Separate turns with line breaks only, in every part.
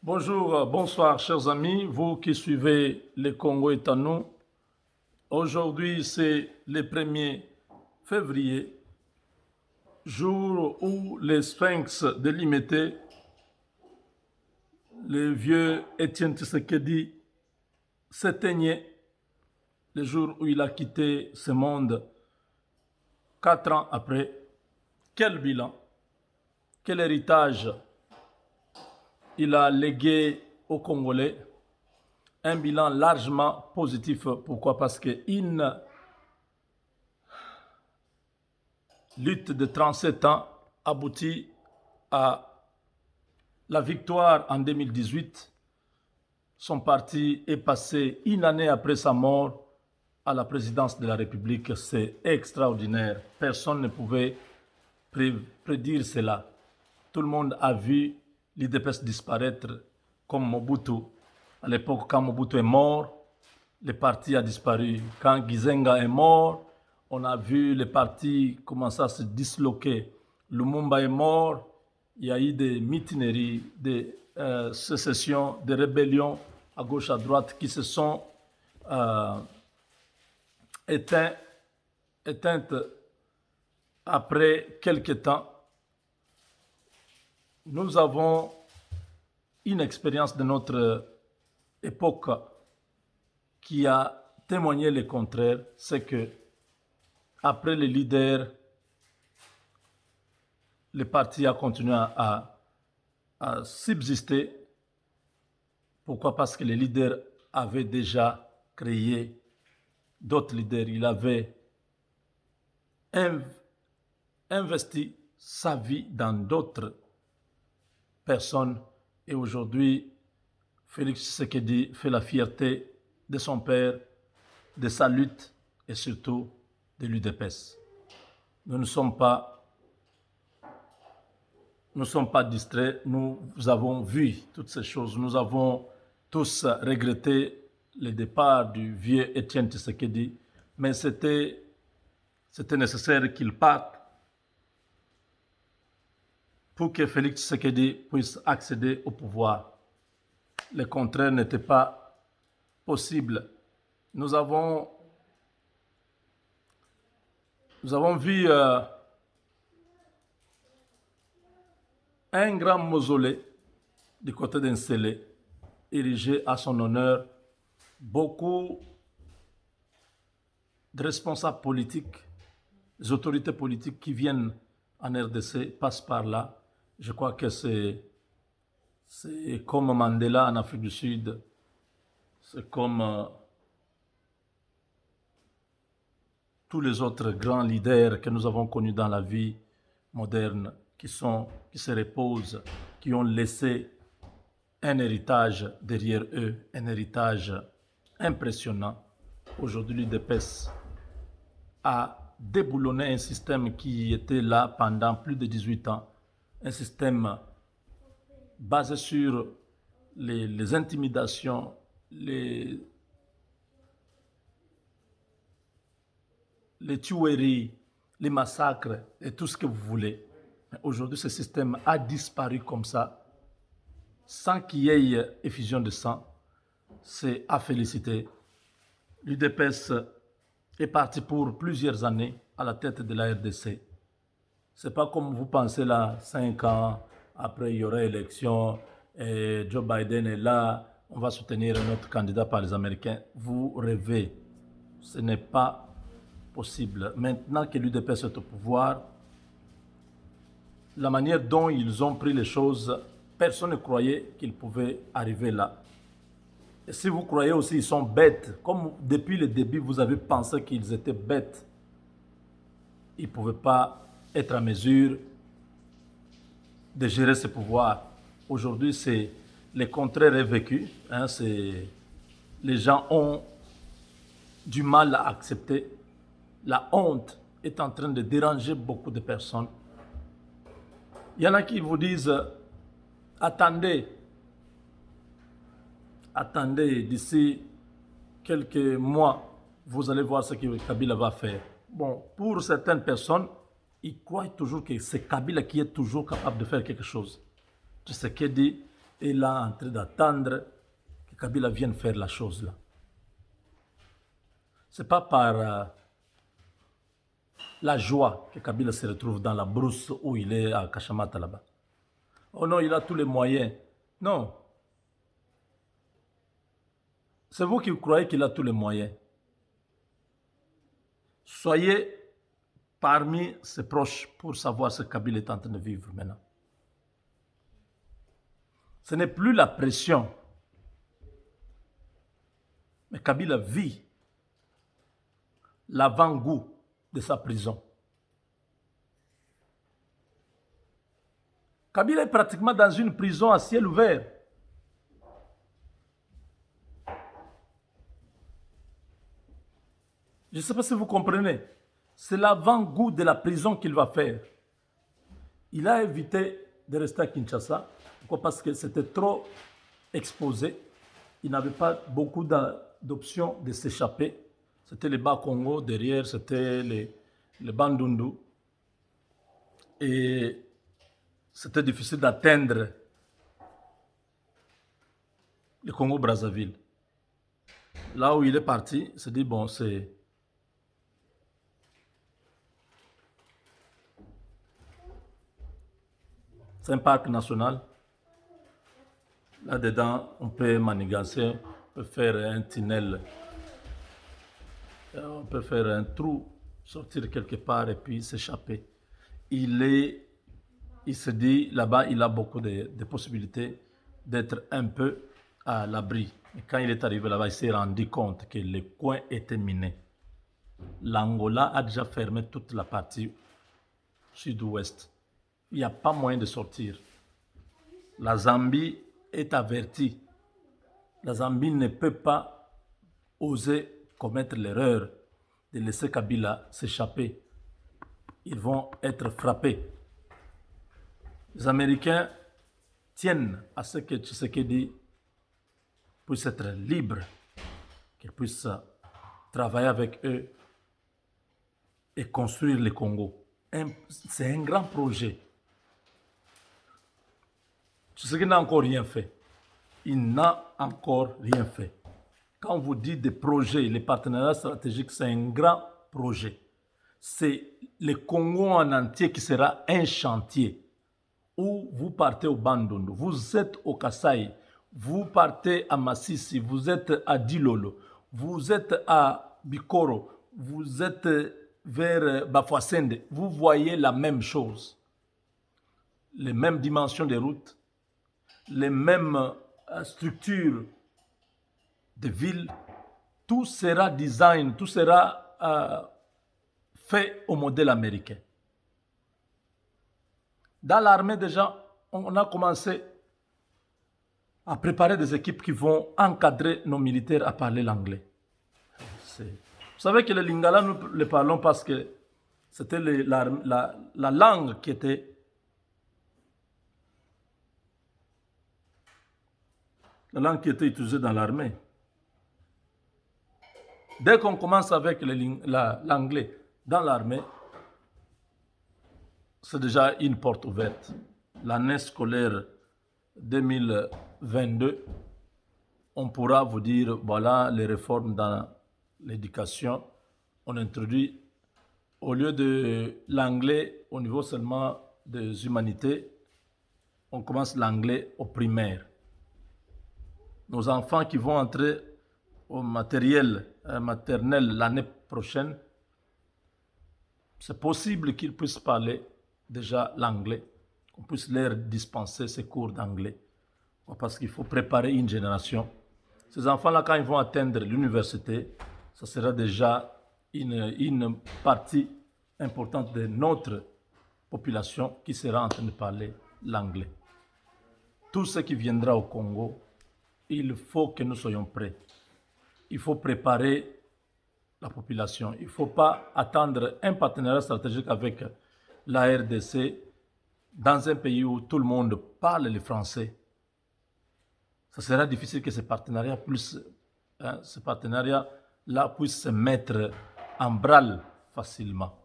Bonjour, bonsoir chers amis, vous qui suivez le Congo est à nous. Aujourd'hui c'est le 1er février, jour où les sphinx de Limete, le vieux Étienne Tshisekedi, s'éteignait, le jour où il a quitté ce monde 4 ans après. Quel bilan, quel héritage il a légué aux Congolais, un bilan largement positif. Pourquoi? Parce qu'une lutte de 37 ans aboutit à la victoire en 2018. Son parti est passé une année après sa mort à la présidence de la République. C'est extraordinaire. Personne ne pouvait prédire cela. Tout le monde a vu l'IDPS disparaître comme Mobutu. À l'époque, quand Mobutu est mort, le parti a disparu. Quand Gizenga est mort, on a vu le parti commencer à se disloquer. Lumumba est mort, il y a eu des mutineries, des sécessions, des rébellions à gauche, à droite qui se sont éteintes après quelques temps. Nous avons une expérience de notre époque qui a témoigné le contraire, c'est que après les leaders, le parti a continué à subsister. Pourquoi? Parce que les leaders avaient déjà créé d'autres leaders. Il avait investi sa vie dans d'autres personnes. Et aujourd'hui, Félix Tshisekedi fait la fierté de son père, de sa lutte et surtout de l'UDPS. Nous ne sommes pas distraits, nous avons vu toutes ces choses. Nous avons tous regretté le départ du vieux Étienne Tshisekedi, mais c'était nécessaire qu'il parte pour que Félix Tshisekedi puisse accéder au pouvoir. Le contraire n'était pas possible. Nous avons vu un grand mausolée du côté d'Ensele, érigé à son honneur. Beaucoup de responsables politiques, des autorités politiques qui viennent en RDC passent par là. Je crois que c'est comme Mandela en Afrique du Sud, c'est comme tous les autres grands leaders que nous avons connus dans la vie moderne, qui se reposent, qui ont laissé un héritage derrière eux, un héritage impressionnant. Aujourd'hui, l'UDPS a déboulonné un système qui était là pendant plus de 18 ans, un système basé sur les intimidations, les tueries, les massacres et tout ce que vous voulez. Aujourd'hui, ce système a disparu comme ça, sans qu'il y ait effusion de sang. C'est à féliciter. L'UDPS est parti pour plusieurs années à la tête de la RDC. Ce n'est pas comme vous pensez là, 5 ans, après il y aura élection, et Joe Biden est là, on va soutenir un autre candidat par les Américains. Vous rêvez. Ce n'est pas possible. Maintenant que l'UDPS est au pouvoir, la manière dont ils ont pris les choses, personne ne croyait qu'ils pouvaient arriver là. Et si vous croyez aussi qu'ils sont bêtes, comme depuis le début vous avez pensé qu'ils étaient bêtes, ils ne pouvaient pas être en mesure de gérer ce pouvoir. Aujourd'hui, c'est le contraire est vécu. Les gens ont du mal à accepter. La honte est en train de déranger beaucoup de personnes. Il y en a qui vous disent, attendez, d'ici quelques mois, vous allez voir ce que Kabila va faire. Bon, pour certaines personnes, ils croient toujours que c'est Kabila qui est toujours capable de faire quelque chose. Tshisekedi est là en train d'attendre que Kabila vienne faire la chose là. Ce n'est pas par la joie que Kabila se retrouve dans la brousse où il est à Kachamata là-bas. Oh non, il a tous les moyens. Non. C'est vous qui croyez qu'il a tous les moyens. Soyez parmi ses proches pour savoir ce que Kabila est en train de vivre maintenant. Ce n'est plus la pression. Mais Kabila vit l'avant-goût de sa prison. Kabila est pratiquement dans une prison à ciel ouvert. Je ne sais pas si vous comprenez. C'est l'avant-goût de la prison qu'il va faire. Il a évité de rester à Kinshasa. Pourquoi? Parce que c'était trop exposé. Il n'avait pas beaucoup d'options de s'échapper. C'était les Bas-Congo derrière, c'était les Bandundu. Et c'était difficile d'atteindre le Congo-Brazzaville. Là où il est parti, il s'est dit, bon, c'est un parc national. Là-dedans, on peut manigancer, on peut faire un tunnel, on peut faire un trou, sortir quelque part et puis s'échapper. Il se dit, là-bas, il a beaucoup de possibilités d'être un peu à l'abri. Et quand il est arrivé là-bas, il s'est rendu compte que le coin était miné. L'Angola a déjà fermé toute la partie sud-ouest. Il n'y a pas moyen de sortir. La Zambie est avertie. La Zambie ne peut pas oser commettre l'erreur de laisser Kabila s'échapper. Ils vont être frappés. Les Américains tiennent à ce que Tshisekedi puisse être libre, qu'il puisse travailler avec eux et construire le Congo. C'est un grand projet. Tshisekedi n'a encore rien fait. Il n'a encore rien fait. Quand vous dites des projets, les partenariats stratégiques, c'est un grand projet. C'est le Congo en entier qui sera un chantier. Où vous partez au Bandundu, vous êtes au Kasaï, vous partez à Massissi, vous êtes à Dilolo, vous êtes à Bikoro, vous êtes vers Bafouassende, vous voyez la même chose. Les mêmes dimensions des routes, les mêmes structures de villes, tout sera design, tout sera fait au modèle américain. Dans l'armée, déjà, on a commencé à préparer des équipes qui vont encadrer nos militaires à parler l'anglais. Vous savez que le lingala, nous le parlons parce que c'était la langue qui était utilisée dans l'armée. Dès qu'on commence avec l'anglais dans l'armée, c'est déjà une porte ouverte. L'année scolaire 2022, on pourra vous dire, voilà les réformes dans l'éducation. On introduit, au lieu de l'anglais au niveau seulement des humanités, on commence l'anglais au primaire. Nos enfants qui vont entrer au maternel l'année prochaine, c'est possible qu'ils puissent parler déjà l'anglais, qu'on puisse leur dispenser ces cours d'anglais. Parce qu'il faut préparer une génération. Ces enfants-là, quand ils vont atteindre l'université, ça sera déjà une partie importante de notre population qui sera en train de parler l'anglais. Tout ce qui viendra au Congo, il faut que nous soyons prêts. Il faut préparer la population. Il ne faut pas attendre un partenariat stratégique avec la RDC dans un pays où tout le monde parle le français. Ça sera difficile que ce partenariat-là puisse se mettre en branle facilement.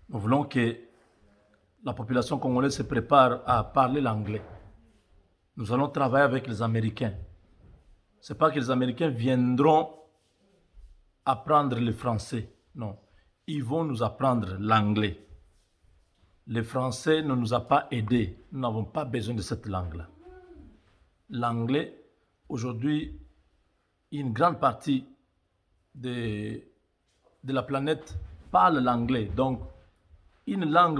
Nous voulons que la population congolaise se prépare à parler l'anglais. Nous allons travailler avec les Américains. Ce n'est pas que les Américains viendront apprendre le français. Non. Ils vont nous apprendre l'anglais. Le français ne nous a pas aidés. Nous n'avons pas besoin de cette langue-là. L'anglais, aujourd'hui, une grande partie de la planète parle l'anglais. Donc, une langue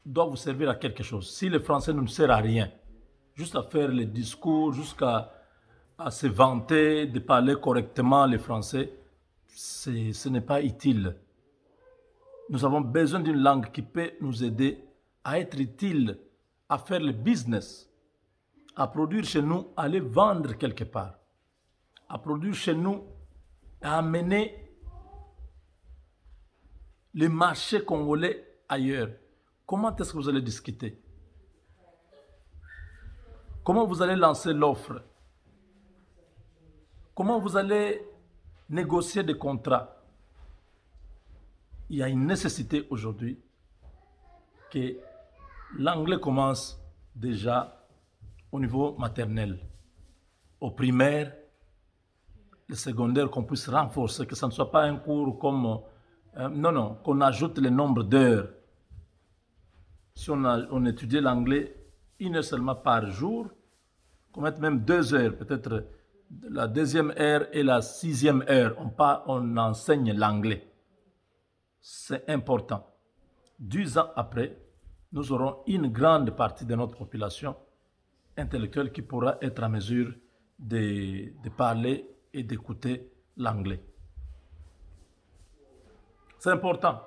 doit vous servir à quelque chose. Si le français ne nous sert à rien, juste à faire les discours, jusqu'à se vanter de parler correctement le français, ce n'est pas utile. Nous avons besoin d'une langue qui peut nous aider à être utile, à faire le business, à produire chez nous, à aller vendre quelque part, à produire chez nous, à amener le marché congolais ailleurs. Comment est-ce que vous allez discuter? Comment vous allez lancer l'offre? Comment vous allez négocier des contrats? Il y a une nécessité aujourd'hui que l'anglais commence déjà au niveau maternel, au primaire, le secondaire, qu'on puisse renforcer, que ce ne soit pas un cours comme... non, qu'on ajoute le nombre d'heures. Si on étudie l'anglais 1 heure seulement par jour, qu'on mette même 2 heures, peut-être la 2e heure et la 6e heure, on enseigne l'anglais. C'est important. 10 ans après, nous aurons une grande partie de notre population intellectuelle qui pourra être en mesure de parler et d'écouter l'anglais. C'est important.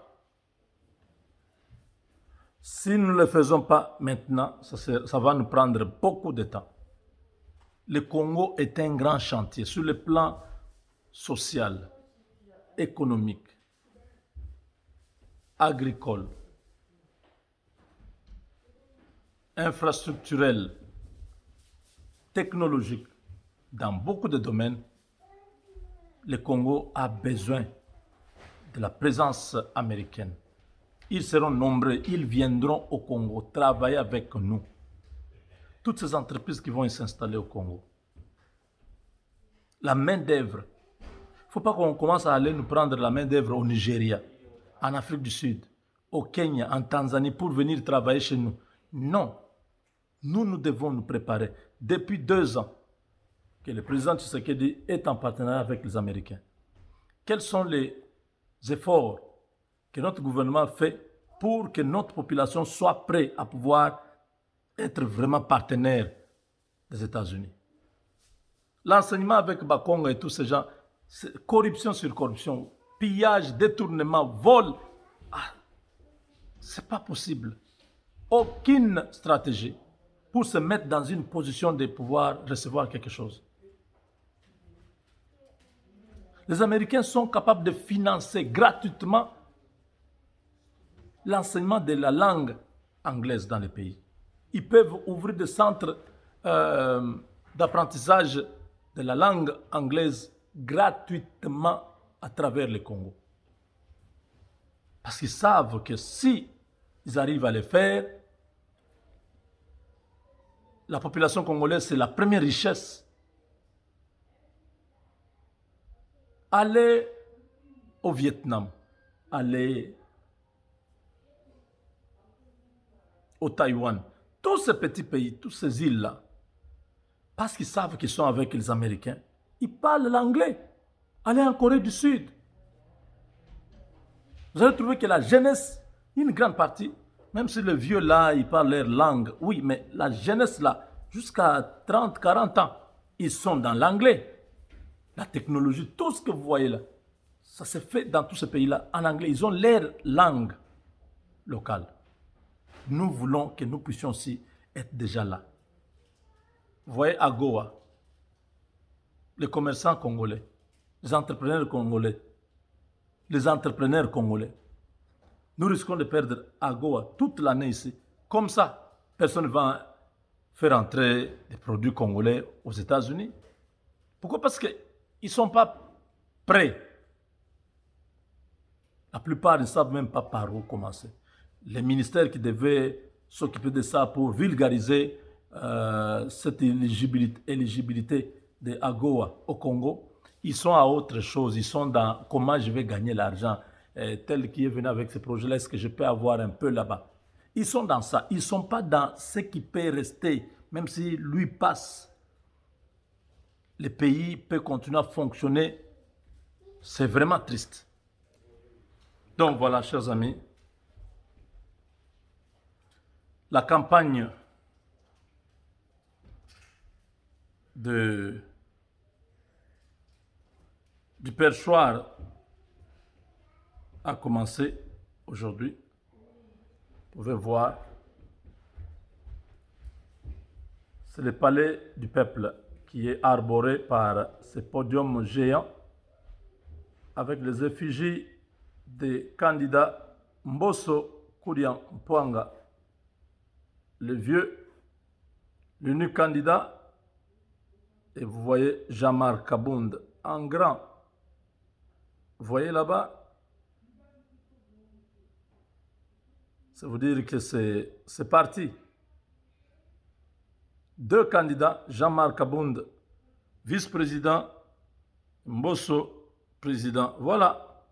Si nous ne le faisons pas maintenant, ça va nous prendre beaucoup de temps. Le Congo est un grand chantier sur le plan social, économique, agricole, infrastructurel, technologique. Dans beaucoup de domaines, le Congo a besoin de la présence américaine. Ils seront nombreux, ils viendront au Congo travailler avec nous. Toutes ces entreprises qui vont s'installer au Congo. La main-d'œuvre. Il ne faut pas qu'on commence à aller nous prendre la main-d'œuvre au Nigeria, en Afrique du Sud, au Kenya, en Tanzanie pour venir travailler chez nous. Non. Nous devons nous préparer. Depuis 2 ans que le président Tshisekedi est en partenariat avec les Américains. Quels sont les efforts que notre gouvernement fait pour que notre population soit prête à pouvoir être vraiment partenaire des États-Unis? L'enseignement avec Bakonga et tous ces gens, corruption sur corruption, pillage, détournement, vol, c'est pas possible. Aucune stratégie pour se mettre dans une position de pouvoir recevoir quelque chose. Les Américains sont capables de financer gratuitement l'enseignement de la langue anglaise dans les pays. Ils peuvent ouvrir des centres d'apprentissage de la langue anglaise gratuitement à travers le Congo. Parce qu'ils savent que si ils arrivent à le faire, la population congolaise, c'est la première richesse. Allez au Vietnam, allez au Taïwan, tous ces petits pays, toutes ces îles-là, parce qu'ils savent qu'ils sont avec les Américains, ils parlent l'anglais. Allez en Corée du Sud. Vous allez trouver que la jeunesse, une grande partie, même si les vieux là, ils parlent leur langue, oui, mais la jeunesse là, jusqu'à 30, 40 ans, ils sont dans l'anglais. La technologie, tout ce que vous voyez là, ça se fait dans tous ces pays-là en anglais. Ils ont leur langue locale. Nous voulons que nous puissions aussi être déjà là. Vous voyez AGOA, les commerçants congolais, les entrepreneurs congolais, Nous risquons de perdre AGOA toute l'année ici. Comme ça, personne ne va faire entrer des produits congolais aux États-Unis. Pourquoi? Parce qu'ils ne sont pas prêts. La plupart ne savent même pas par où commencer. Les ministères qui devaient s'occuper de ça pour vulgariser cette éligibilité de AGOA au Congo, ils sont à autre chose. Ils sont dans comment je vais gagner l'argent, tel qui est venu avec ce projet-là, est-ce que je peux avoir un peu là-bas. Ils sont dans ça. Ils ne sont pas dans ce qui peut rester, même si lui passe. Le pays peut continuer à fonctionner. C'est vraiment triste. Donc voilà, chers amis, la campagne du perchoir a commencé aujourd'hui. Vous pouvez voir, c'est le palais du peuple qui est arboré par ce podium géant avec les effigies des candidats Mbosso Kourian Mpouanga, le vieux, l'unique candidat, et vous voyez Jean-Marc Kabound en grand. Vous voyez là-bas, ça veut dire que c'est parti. Deux candidats, Jean-Marc Kabound, vice-président, Mbosso, président. Voilà.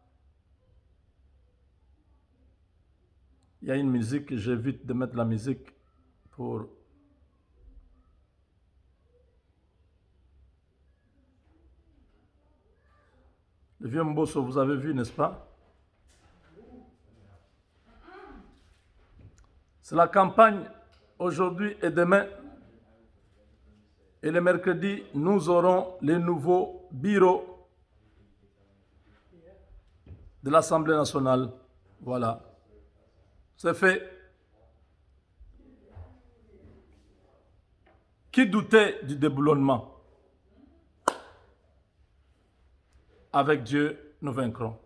Il y a une musique, j'évite de mettre la musique pour... Le vieux Mbosso, vous avez vu, n'est-ce pas? C'est la campagne aujourd'hui et demain. Et le mercredi, nous aurons les nouveaux bureaux de l'Assemblée nationale. Voilà. C'est fait. Qui doutait du déboulonnement? Avec Dieu, nous vaincrons.